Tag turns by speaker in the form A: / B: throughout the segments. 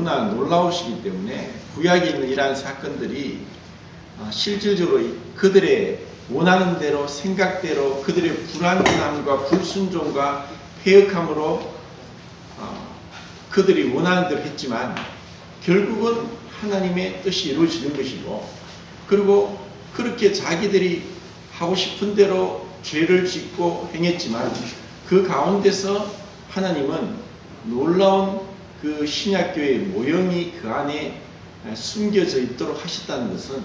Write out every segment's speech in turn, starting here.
A: 너무나 놀라우시기 때문에 구약에 있는 이러한 사건들이 실질적으로 그들의 원하는 대로 생각대로 그들의 불완전함과 불순종과 패역함으로 그들이 원하는 대로 했지만 결국은 하나님의 뜻이 이루어지는 것이고, 그리고 그렇게 자기들이 하고 싶은 대로 죄를 짓고 행했지만 그 가운데서 하나님은 놀라운 그 신약교회의 모형이 그 안에 숨겨져 있도록 하셨다는 것은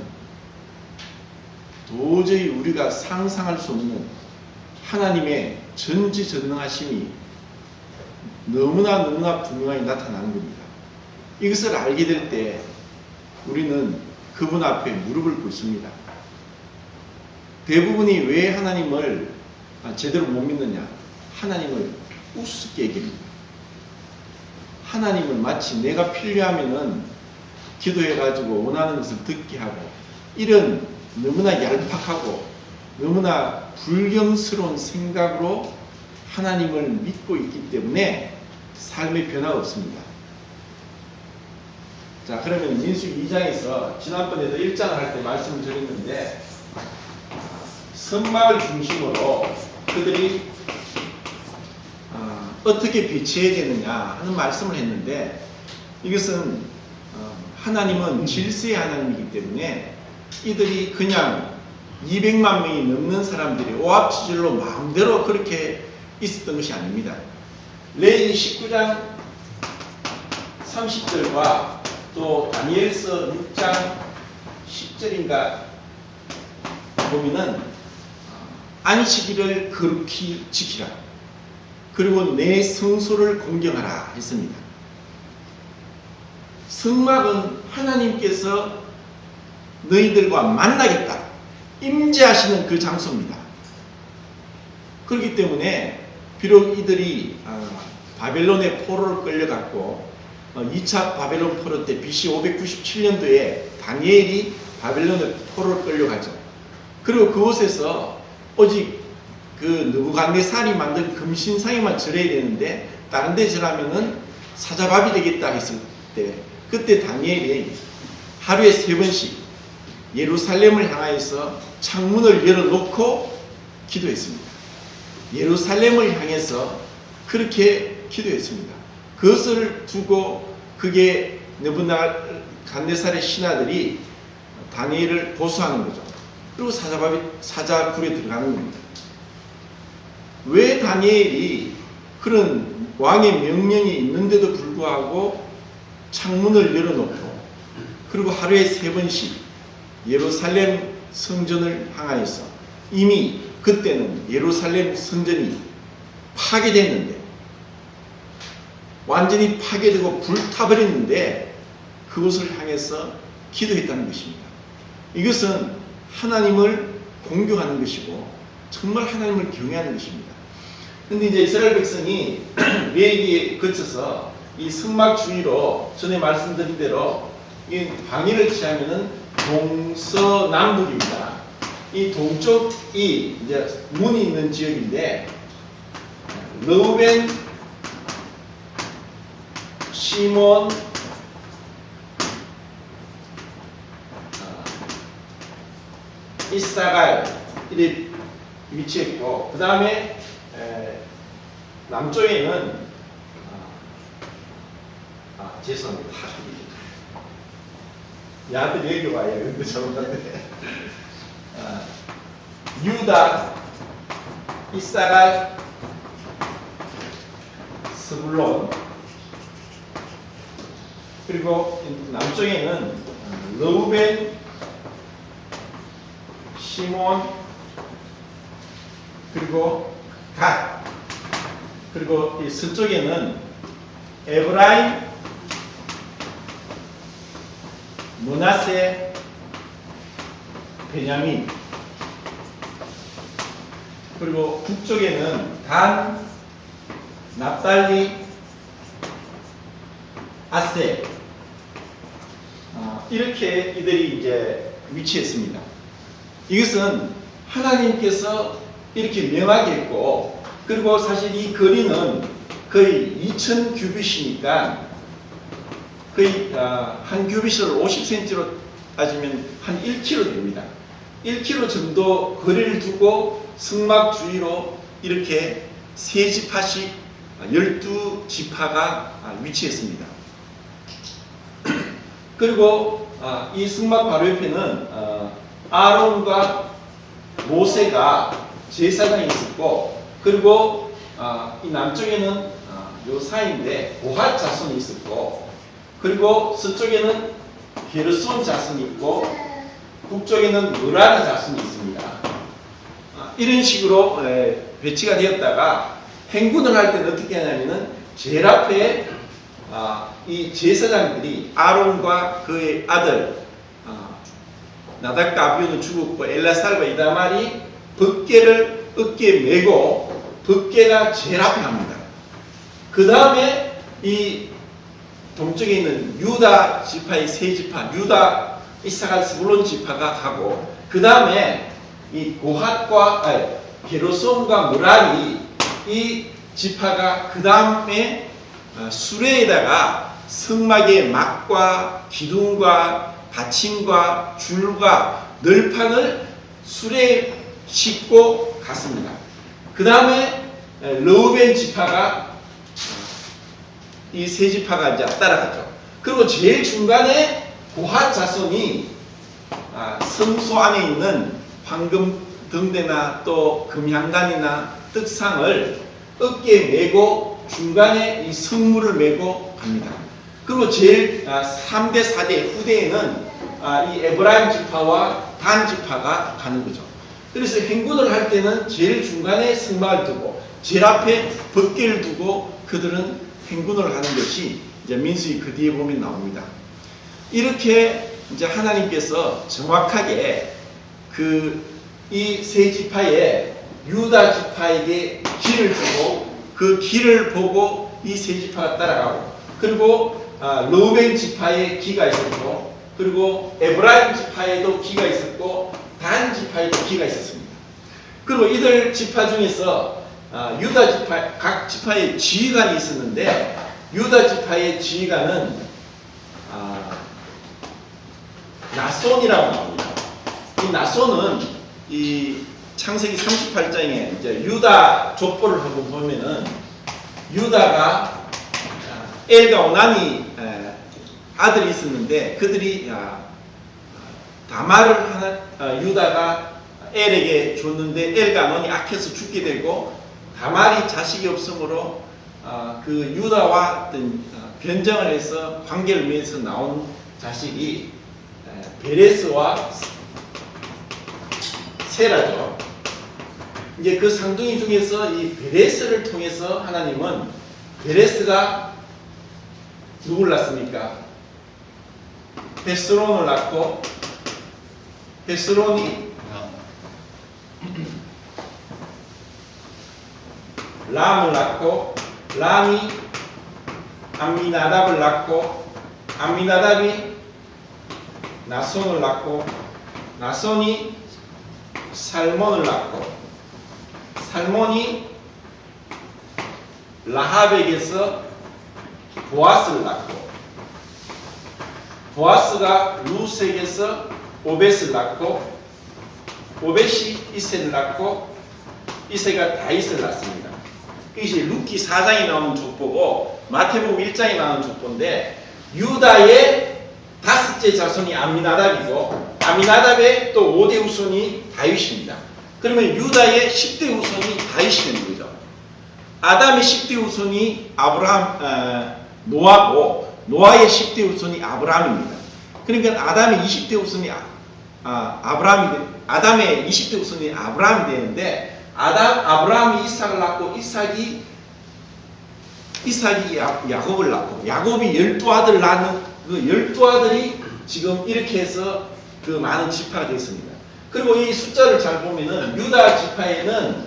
A: 도저히 우리가 상상할 수 없는 하나님의 전지전능하심이 너무나 분명하게 나타나는 겁니다. 이것을 알게 될 때 우리는 그분 앞에 무릎을 꿇습니다. 대부분이 왜 하나님을 제대로 못 믿느냐? 하나님을 우습게 여깁니다. 하나님을 마치 내가 필요하면은 기도해가지고 원하는 것을 듣게 하고, 이런 너무나 얄팍하고 너무나 불경스러운 생각으로 하나님을 믿고 있기 때문에 삶의 변화가 없습니다. 자, 그러면 민수기 2장에서 지난번에도 1장을 할 때 말씀을 드렸는데, 선막을 중심으로 그들이 어떻게 배치해야 되느냐 하는 말씀을 했는데, 이것은 하나님은 질서의 하나님이기 때문에 이들이 그냥 200만 명이 넘는 사람들이 오합지졸로 마음대로 그렇게 있었던 것이 아닙니다. 레위기 19장 30절과 또 다니엘서 6장 10절인가 보면은 안식일을 거룩히 지키라, 그리고 내 성소를 공경하라 했습니다. 성막은 하나님께서 너희들과 만나겠다, 임재하시는 그 장소입니다. 그렇기 때문에 비록 이들이 바벨론의 포로를 끌려갔고 2차 바벨론 포로 때 BC 597년도에 다니엘이 바벨론의 포로를 끌려가죠. 그리고 그곳에서 오직 그 느부갓네살이 만든 금신상에만 절해야 되는데 다른 데 절하면은 사자밥이 되겠다 했을 때, 그때 다니엘이 하루에 3번씩 예루살렘을 향하여서 창문을 열어놓고 기도했습니다. 예루살렘을 향해서 그렇게 기도했습니다. 그것을 두고 그게 느부갓네살의 신하들이 다니엘을 보수하는 거죠. 그리고 사자굴에 들어가는 겁니다. 왜 다니엘이 그런 왕의 명령이 있는데도 불구하고 창문을 열어놓고 그리고 하루에 3번씩 예루살렘 성전을 향하여서, 이미 그때는 예루살렘 성전이 파괴됐는데, 완전히 파괴되고 불타버렸는데 그것을 향해서 기도했다는 것입니다. 이것은 하나님을 공경하는 것이고 정말 하나님을 경외하는 것입니다. 그런데 이제 이스라엘 백성이 레위기에 거쳐서 이 성막 주위로 전에 말씀드린 대로 이 방위를 취하면은 동서남북입니다. 이 동쪽이 이제 문이 있는 지역인데, 르우벤, 시몬, 이사갈 이렇게 위치했고, 그 다음에 남쪽에는 죄송합니다. 야들 여기 와요. 근데 잘못했네. 유다, 이사갈, 스불론, 그리고 남쪽에는 르우벤, 시몬, 그리고 갓, 그리고 이 서쪽에는 에브라임, 므낫세, 베냐민, 그리고 북쪽에는 단, 납달리, 아세, 이렇게 이들이 이제 위치했습니다. 이것은 하나님께서 이렇게 명하게 했고, 그리고 사실 이 거리는 거의 2000규빗이니까 거의 한 규빗을 50cm로 따지면 한 1km 됩니다. 1km 정도 거리를 두고 승막 주위로 이렇게 세 지파씩 12지파가 위치했습니다. 그리고 이 승막 바로 옆에는 아론과 모세가 제사장이 있었고, 그리고 이 남쪽에는 요 사이인데 고핫 자손이 있었고, 그리고 서쪽에는 게르손 자손이 있고, 북쪽에는 므라리 자손이 있습니다. 이런 식으로 배치가 되었다가 행군을 할 때는 어떻게 하냐면은 제일 앞에 이 제사장들이 아론과 그의 아들 나답과 아비후는 죽었고 엘라살과 이다말이 벗개를 어깨에 메고 벗개가 제일 앞에 갑니다. 그 다음에 이 동쪽에 있는 유다 지파의 세 지파, 유다, 이사갈, 스불론 지파가 가고, 그 다음에 이 고핫과 게르손과 므라리 이 지파가 그 다음에 수레에다가 성막의 막과 기둥과 받침과 줄과 널판을 수레에 싣고 갔습니다. 그 다음에 르우벤 지파가 이 세 지파가 이제 따라갔죠. 그리고 제일 중간에 고핫 자손이 성소 안에 있는 황금 등대나 또 금향단이나 떡상을 어깨에 메고 중간에 이 성물을 메고 갑니다. 그리고 제일 3대 4대 후대에는 이 에브라임 지파와 단 지파가 가는 거죠. 그래서 행군을 할 때는 제일 중간에 승막을 두고 제일 앞에 벗개를 두고 그들은 행군을 하는 것이 이제 민수기 그 뒤에 보면 나옵니다. 이렇게 이제 하나님께서 정확하게 이 세 지파의 유다 지파에게 길을 주고 그 길을 보고 이 세 지파가 따라가고, 그리고 르우벤 지파에 기가 있었고, 그리고 에브라임 지파에도 기가 있었고, 단 지파에도 기가 있었습니다. 그리고 이들 지파 중에서 유다 지파, 각 지파의 지휘관이 있었는데, 유다 지파의 지휘관은 나손이라고 나옵니다. 이 나손은 이 창세기 38장에 이제 유다 족보를 한번 보면은 유다가 엘과 오난이 아들이 있었는데 그들이 다말을 유다가 엘에게 줬는데 엘과 오난이 악해서 죽게 되고 다말이 자식이 없으므로 그 유다와 어떤 변정을 해서 관계를 맺어서 나온 자식이 베레스와 세라죠. 이제 그 상둥이 중에서 이 베레스를 통해서 하나님은 베레스가 누굴 낳습니까? 헤스론을 낳고 헤스론이 람을 낳고 람이 암미나답을 낳고 암미나답이 나손을 낳고 나손이 살몬을 낳고 살몬이 라합에게서 보아스를 낳고 보아스가 루스에게서 오벳을 낳고 오벳이 이세를 낳고 이세가 다윗을 낳습니다. 이것이 루키 4장에 나오는 족보고 마태복음 1장에 나오는 족보인데 유다의 다섯째 자손이 암미나답이고 암미나답의 또 5대 후손이 다윗입니다. 그러면 유다의 10대 후손이 다윗이 되는 거죠. 아담의 10대 후손이 노아고 노아의 10대 후손이 아브라함입니다. 그러니까 아담의 20대 후손이 아담의 20대 후손이 아브라함이 되는데 아브라함이 이삭을 낳고 이삭이 야곱을 낳고 야곱이 12아들을 낳는 그 12아들이 지금 이렇게 해서 그 많은 지파가 되었습니다. 그리고 이 숫자를 잘 보면은 유다 지파에는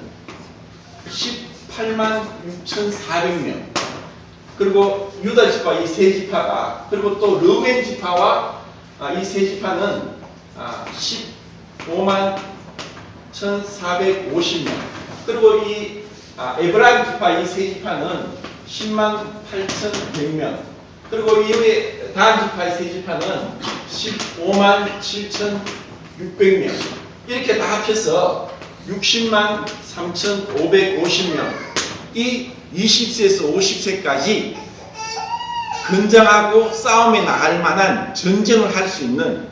A: 18만 6,400명, 그리고 유다 지파 이 세 지파가, 그리고 또 르우벤 지파와 이 세 지파는 15만 1,450명, 그리고 이 에브라임 지파 이 세 지파는 10만 8,100명, 그리고 이후에 단지파의 세 지파는 15만 7,600명. 이렇게 다 합해서 60만 3,550명. 이 20세에서 50세까지 건장하고 싸움에 나갈 만한 전쟁을 할 수 있는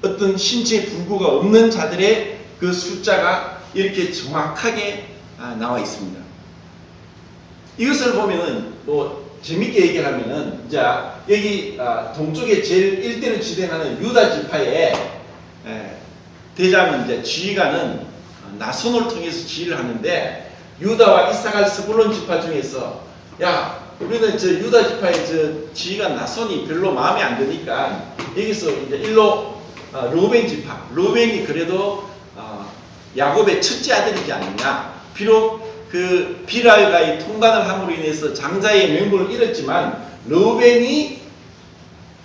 A: 어떤 신체 불구가 없는 자들의 그 숫자가 이렇게 정확하게 나와 있습니다. 이것을 보면은 뭐 재밌게 얘기를 하면은 자 여기 동쪽에 제일 일대를 지탱하는 유다 지파의 대장 이제 지휘관은 나손을 통해서 지휘를 하는데 유다와 이사갈 스불론 지파 중에서 야 우리는 저 유다 지파의 저 지휘관 나손이 별로 마음에 안 드니까 여기서 이제 일로 르우벤 지파 르우벤이 그래도 야곱의 첫째 아들이지 않느냐. 비록 그 비랄과의 통관을 함으로 인해서 장자의 명분을 잃었지만 르우벤이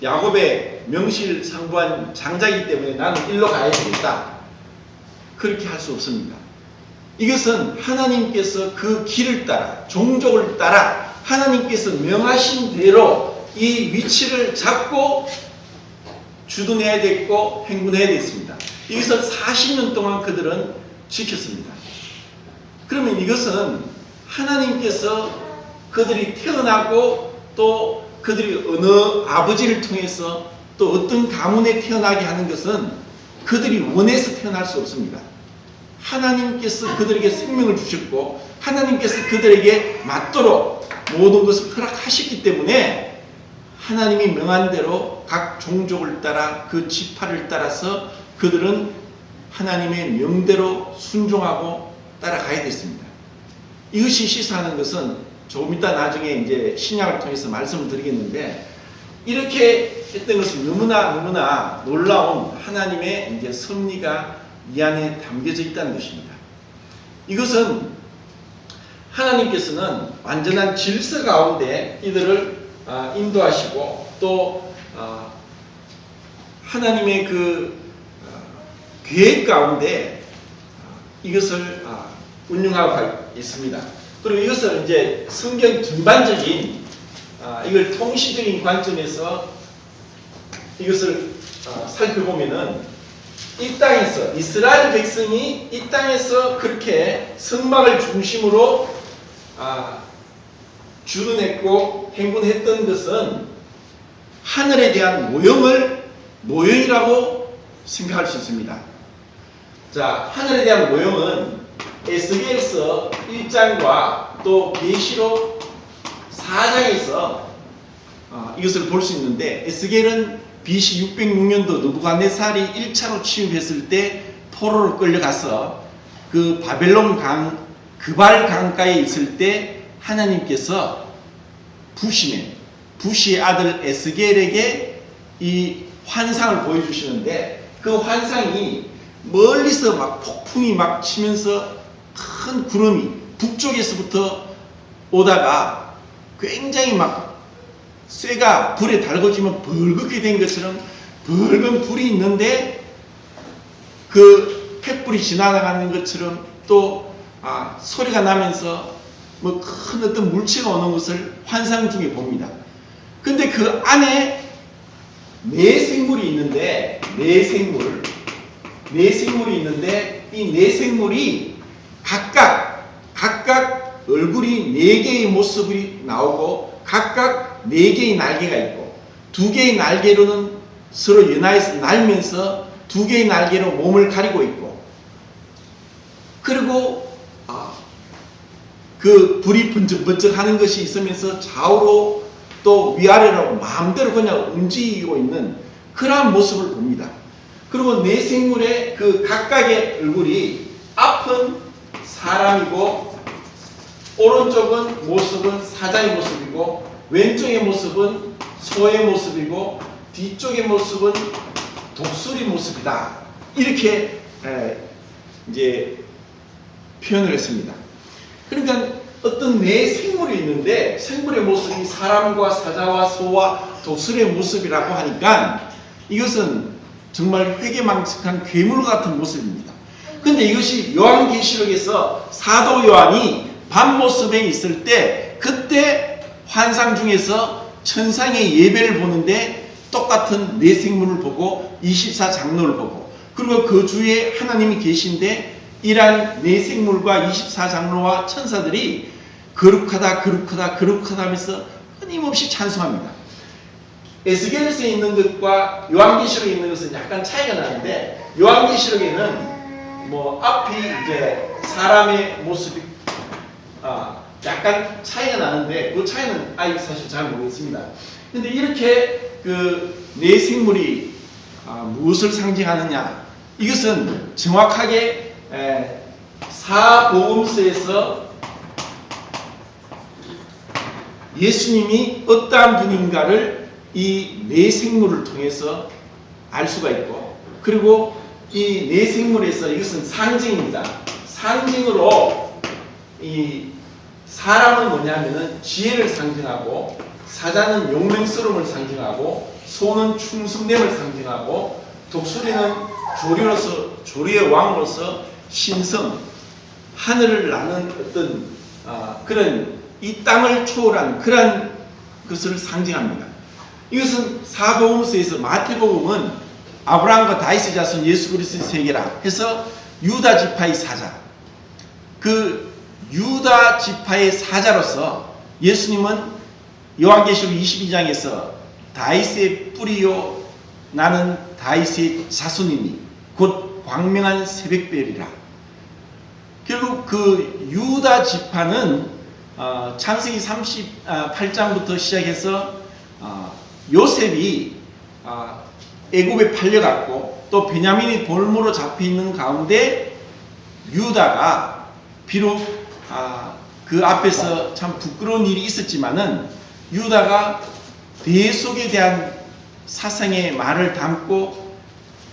A: 야곱의 명실상부한 장자이기 때문에 나는 일로 가야 되겠다. 그렇게 할 수 없습니다. 이것은 하나님께서 그 길을 따라 종족을 따라 하나님께서 명하신 대로 이 위치를 잡고 주둔해야 됐고 행군해야 됐습니다. 이것을 40년 동안 그들은 지켰습니다. 그러면 이것은 하나님께서 그들이 태어나고 또 그들이 어느 아버지를 통해서 또 어떤 가문에 태어나게 하는 것은 그들이 원해서 태어날 수 없습니다. 하나님께서 그들에게 생명을 주셨고 하나님께서 그들에게 맞도록 모든 것을 허락하셨기 때문에 하나님이 명한 대로 각 종족을 따라 그 지파를 따라서 그들은 하나님의 명대로 순종하고 따라가야 됐습니다. 이것이 시사하는 것은 조금 이따 나중에 이제 신약을 통해서 말씀을 드리겠는데 이렇게 했던 것은 너무나 놀라운 하나님의 이제 섭리가 이 안에 담겨져 있다는 것입니다. 이것은 하나님께서는 완전한 질서 가운데 이들을 인도하시고 또 하나님의 그 계획 가운데 이것을 운영하고 있습니다. 그리고 이것을 이제 성경 전반적인 이걸 통시적인 관점에서 이것을 살펴보면은 이 땅에서 이스라엘 백성이 이 땅에서 그렇게 성막을 중심으로 주둔했고 행군했던 것은 하늘에 대한 모형이라고 생각할 수 있습니다. 자, 하늘에 대한 모형은 에스겔서 1장과 또 계시록 4장에서 이것을 볼 수 있는데 에스겔은 BC 606년도 느부갓네살이 1차로 침입했을 때 포로로 끌려가서 그 바벨론 강 그발 강가에 있을 때 하나님께서 부시의 아들 에스겔에게 이 환상을 보여주시는데 그 환상이 멀리서 막 폭풍이 막 치면서 큰 구름이 북쪽에서부터 오다가 굉장히 막 쇠가 불에 달궈지면 벌겋게 된 것처럼 붉은 불이 있는데 그 횃불이 지나가는 것처럼 또 소리가 나면서 뭐 큰 어떤 물체가 오는 것을 환상 중에 봅니다. 근데 그 안에 네 생물이 있는데 네 생물이 있는데 이 네 생물이 각각 얼굴이 네 개의 모습이 나오고 각각 네 개의 날개가 있고 두 개의 날개로는 서로 연하여서 날면서 두 개의 날개로 몸을 가리고 있고 그리고 그 불이 번쩍번쩍 하는 것이 있으면서 좌우로 또 위아래로 마음대로 그냥 움직이고 있는 그러한 모습을 봅니다. 그리고 네 생물의 그 각각의 얼굴이 앞은 사람이고 오른쪽은 모습은 사자의 모습이고 왼쪽의 모습은 소의 모습이고 뒤쪽의 모습은 독수리 모습이다. 이렇게 이제 표현을 했습니다. 그러니까 어떤 네 생물이 있는데 생물의 모습이 사람과 사자와 소와 독수리의 모습이라고 하니까 이것은 정말 회개망측한 괴물 같은 모습입니다. 근데 이것이 요한계시록에서 사도 요한이 밤 모습에 있을 때 그때 환상 중에서 천상의 예배를 보는데 똑같은 내 생물을 보고 24장로를 보고 그리고 그 주에 하나님이 계신데 이러한 내 생물과 24장로와 천사들이 거룩하다 거룩하다 거룩하다 하면서 끊임없이 찬송합니다. 에스겔서에 있는 것과 요한계시록에 있는 것은 약간 차이가 나는데 요한계시록에는 뭐 앞이 이제 사람의 모습이 약간 차이가 나는데 그 차이는 사실 잘 모르겠습니다. 근데 이렇게 그 내 생물이 무엇을 상징하느냐, 이것은 정확하게 사복음서에서 예수님이 어떠한 분인가를 이 내 생물을 통해서 알 수가 있고, 그리고 이 내 생물에서 이것은 상징입니다. 상징으로 이 사람은 뭐냐면은 지혜를 상징하고, 사자는 용맹스러움을 상징하고, 소는 충성됨을 상징하고, 독수리는 조류의 왕으로서 신성, 하늘을 나는 어떤 그런 이 땅을 초월한 그런 것을 상징합니다. 이것은 사복음서에서 마태복음은 아브라함과 다윗의 자손 예수 그리스도의 세계라 해서 유다 지파의 사자, 그 유다 지파의 사자로서 예수님은 요한계시록 22장에서 다윗의 뿌리요 나는 다윗의 자손이니 곧 광명한 새벽별이라. 결국 그 유다 지파는 창세기 38장부터 시작해서 요셉이 애굽에 팔려갔고 또 베냐민이 볼모로 잡혀있는 가운데 유다가 비록 그 앞에서 참 부끄러운 일이 있었지만은 유다가 대속에 대한 사상의 말을 담고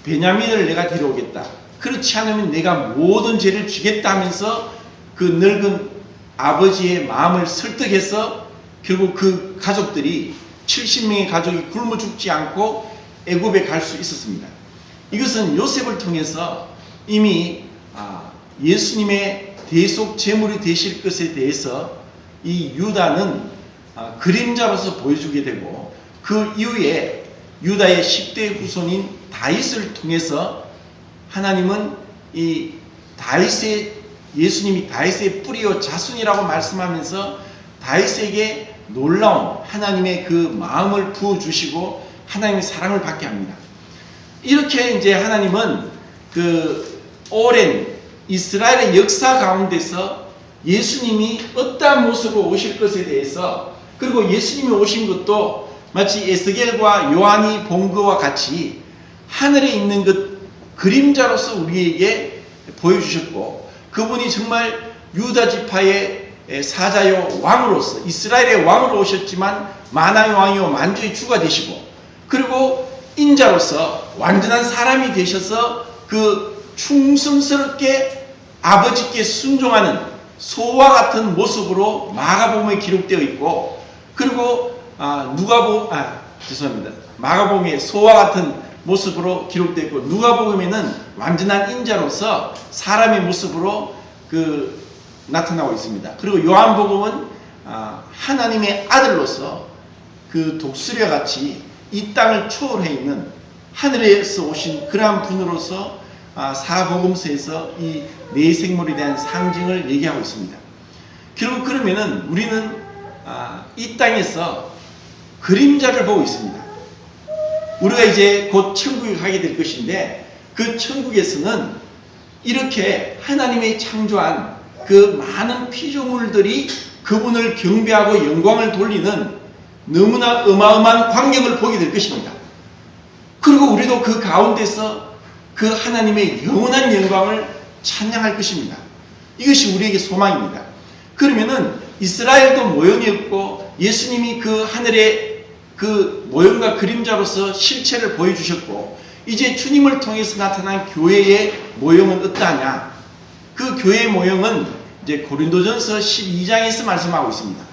A: 베냐민을 내가 데려오겠다, 그렇지 않으면 내가 모든 죄를 지겠다 하면서 그 늙은 아버지의 마음을 설득해서 결국 그 가족들이 70명의 가족이 굶어 죽지 않고 애굽에 갈 수 있었습니다. 이것은 요셉을 통해서 이미 예수님의 대속 제물이 되실 것에 대해서 이 유다는 그림자로서 보여주게 되고, 그 이후에 유다의 10대 후손인 다윗을 통해서 하나님은 이 예수님이 다윗의 뿌리요 자손이라고 말씀하면서 다윗에게 놀라운 하나님의 그 마음을 부어주시고 하나님의 사랑을 받게 합니다. 이렇게 이제 하나님은 그 오랜 이스라엘의 역사 가운데서 예수님이 어떠한 모습으로 오실 것에 대해서, 그리고 예수님이 오신 것도 마치 에스겔과 요한이 본 것과 같이 하늘에 있는 것 그림자로서 우리에게 보여주셨고, 그분이 정말 유다 지파의 사자요 왕으로서 이스라엘의 왕으로 오셨지만 만왕의 왕이요 만주의 주가 되시고, 그리고 인자로서 완전한 사람이 되셔서 그 충성스럽게 아버지께 순종하는 소와 같은 모습으로 마가복음에 기록되어 있고, 그리고 마가복음에 소와 같은 모습으로 기록되어 있고, 누가복음에는 완전한 인자로서 사람의 모습으로 나타나고 있습니다. 그리고 요한복음은 하나님의 아들로서 그 독수리와 같이 이 땅을 초월해 있는 하늘에서 오신 그러한 분으로서 사복음서에서 이 내 생물에 대한 상징을 얘기하고 있습니다. 결국 그러면은 우리는 이 땅에서 그림자를 보고 있습니다. 우리가 이제 곧 천국에 가게 될 것인데, 그 천국에서는 이렇게 하나님의 창조한 그 많은 피조물들이 그분을 경배하고 영광을 돌리는 너무나 어마어마한 광경을 보게 될 것입니다. 그리고 우리도 그 가운데서 그 하나님의 영원한 영광을 찬양할 것입니다. 이것이 우리에게 소망입니다. 그러면은 이스라엘도 모형이 없고 예수님이 그 하늘의 그 모형과 그림자로서 실체를 보여주셨고, 이제 주님을 통해서 나타난 교회의 모형은 어떠하냐? 그 교회의 모형은 이제 고린도전서 12장에서 말씀하고 있습니다.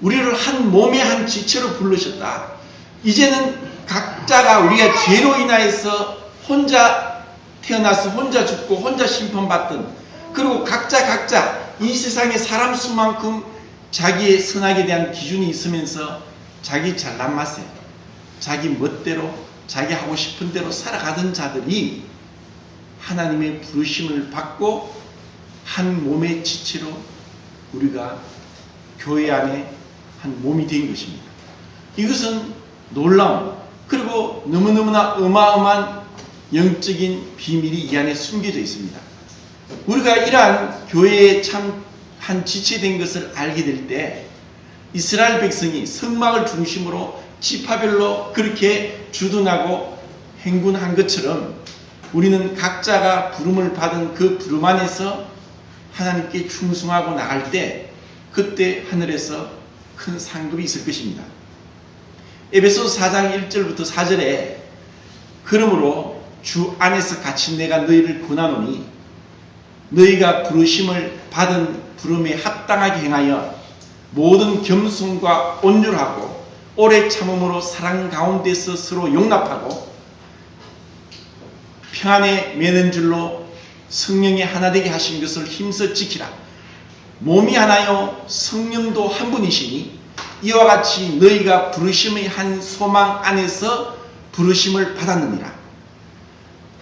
A: 우리를 한 몸의 한 지체로 부르셨다. 이제는 각자가 우리가 죄로 인하여서 혼자 태어나서 혼자 죽고 혼자 심판받던, 그리고 각자 이 세상의 사람 수만큼 자기의 선악에 대한 기준이 있으면서 자기 잘난 맛에 자기 멋대로 자기 하고 싶은 대로 살아가던 자들이 하나님의 부르심을 받고 한 몸의 지체로 우리가 교회 안에 한 몸이 된 것입니다. 이것은 놀라운, 그리고 너무너무나 어마어마한 영적인 비밀이 이 안에 숨겨져 있습니다. 우리가 이러한 교회에 참 한 지체된 것을 알게 될 때 이스라엘 백성이 성막을 중심으로 지파별로 그렇게 주둔하고 행군한 것처럼 우리는 각자가 부름을 받은 그 부름 안에서 하나님께 충성하고 나갈 때 그때 하늘에서 큰 상급이 있을 것입니다. 에베소서 4장 1절부터 4절에 그러므로 주 안에서 갇힌 내가 너희를 권하노니 너희가 부르심을 받은 부름에 합당하게 행하여 모든 겸손과 온유하고 오래 참음으로 사랑 가운데서 서로 용납하고 평안에 매는 줄로 성령이 하나 되게 하신 것을 힘써 지키라. 몸이 하나요 성령도 한 분이시니 이와 같이 너희가 부르심의 한 소망 안에서 부르심을 받았느니라.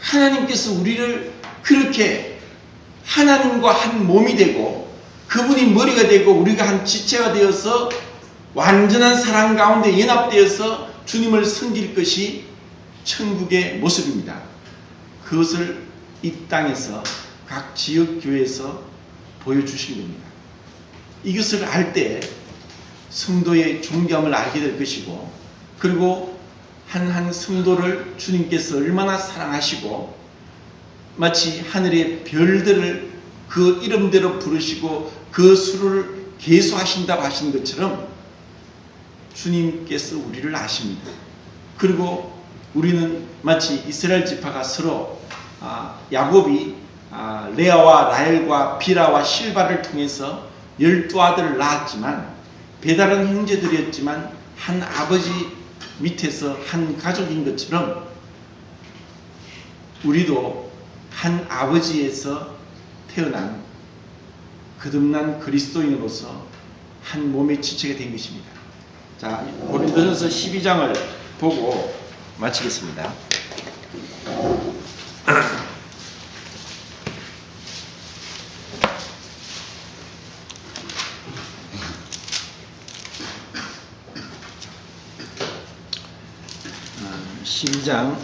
A: 하나님께서 우리를 그렇게 하나님과 한 몸이 되고 그분이 머리가 되고 우리가 한 지체가 되어서 완전한 사랑 가운데 연합되어서 주님을 섬길 것이 천국의 모습입니다. 그것을 이 땅에서 각 지역교회에서 보여주신 겁니다. 이것을 알 때 성도의 존경을 알게 될 것이고, 그리고 한 성도를 주님께서 얼마나 사랑하시고 마치 하늘의 별들을 그 이름대로 부르시고 그 수를 계수하신다고 하신 것처럼 주님께서 우리를 아십니다. 그리고 우리는 마치 이스라엘 지파가 서로 야곱이 레아와 라헬과 비라와 실바를 통해서 12아들을 낳았지만 배다른 형제들이었지만 한 아버지 밑에서 한 가족인 것처럼 우리도 한 아버지에서 태어난 거듭난 그리스도인으로서 한 몸의 지체가 된 것입니다. 자, 고린도전서 12장을 보고 마치겠습니다. 12장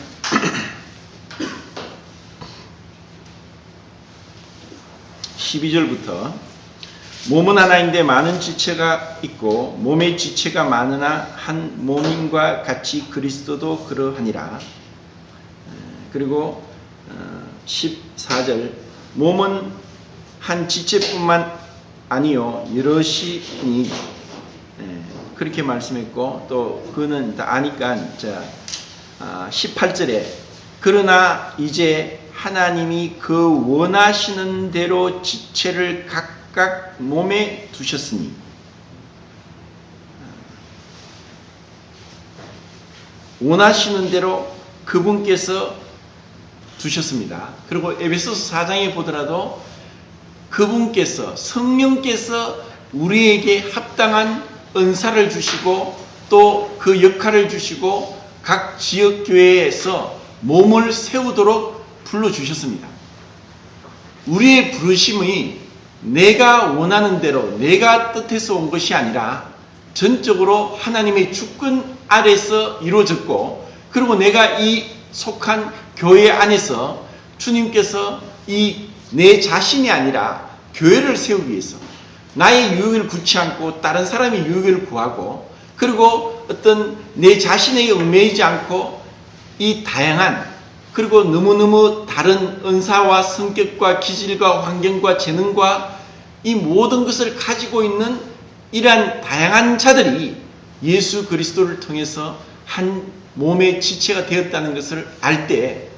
A: 12절부터 몸은 하나인데 많은 지체가 있고 몸의 지체가 많으나 한 몸인과 같이 그리스도도 그러하니라. 그리고 14절 몸은 한 지체뿐만 아니요 여럿이니 그렇게 말씀했고 또 그는 다 아니까 18절에 그러나 이제 하나님이 그 원하시는 대로 지체를 각각 몸에 두셨으니 원하시는 대로 그분께서 두셨습니다. 그리고 에베소서 4장에 보더라도 그분께서 성령께서 우리에게 합당한 은사를 주시고 또 그 역할을 주시고 각 지역교회에서 몸을 세우도록 불러주셨습니다. 우리의 부르심이 내가 원하는 대로 내가 뜻해서 온 것이 아니라 전적으로 하나님의 주권 아래서 이루어졌고 그리고 내가 이 속한 교회 안에서 주님께서 이 내 자신이 아니라 교회를 세우기 위해서 나의 유익을 구치 않고 다른 사람의 유익을 구하고 그리고 어떤 내 자신에게 얽매이지 않고 이 다양한 그리고 너무너무 다른 은사와 성격과 기질과 환경과 재능과 이 모든 것을 가지고 있는 이러한 다양한 자들이 예수 그리스도를 통해서 한 몸의 지체가 되었다는 것을 알 때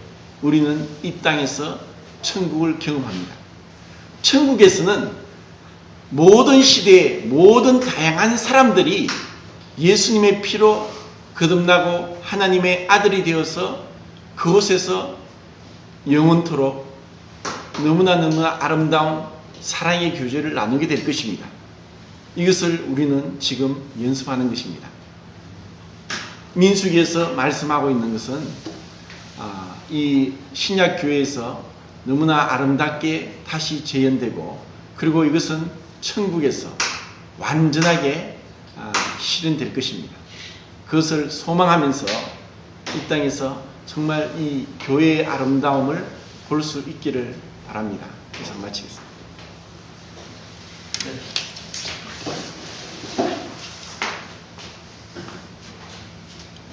A: 우리는 이 땅에서 천국을 경험합니다. 천국에서는 모든 시대의 모든 다양한 사람들이 예수님의 피로 거듭나고 하나님의 아들이 되어서 그곳에서 영원토록 너무나 아름다운 사랑의 교제를 나누게 될 것입니다. 이것을 우리는 지금 연습하는 것입니다. 민수기에서 말씀하고 있는 것은 이 신약 교회에서 너무나 아름답게 다시 재현되고, 그리고 이것은 천국에서 완전하게 실현될 것입니다. 그것을 소망하면서 이 땅에서 정말 이 교회의 아름다움을 볼 수 있기를 바랍니다. 이상 마치겠습니다.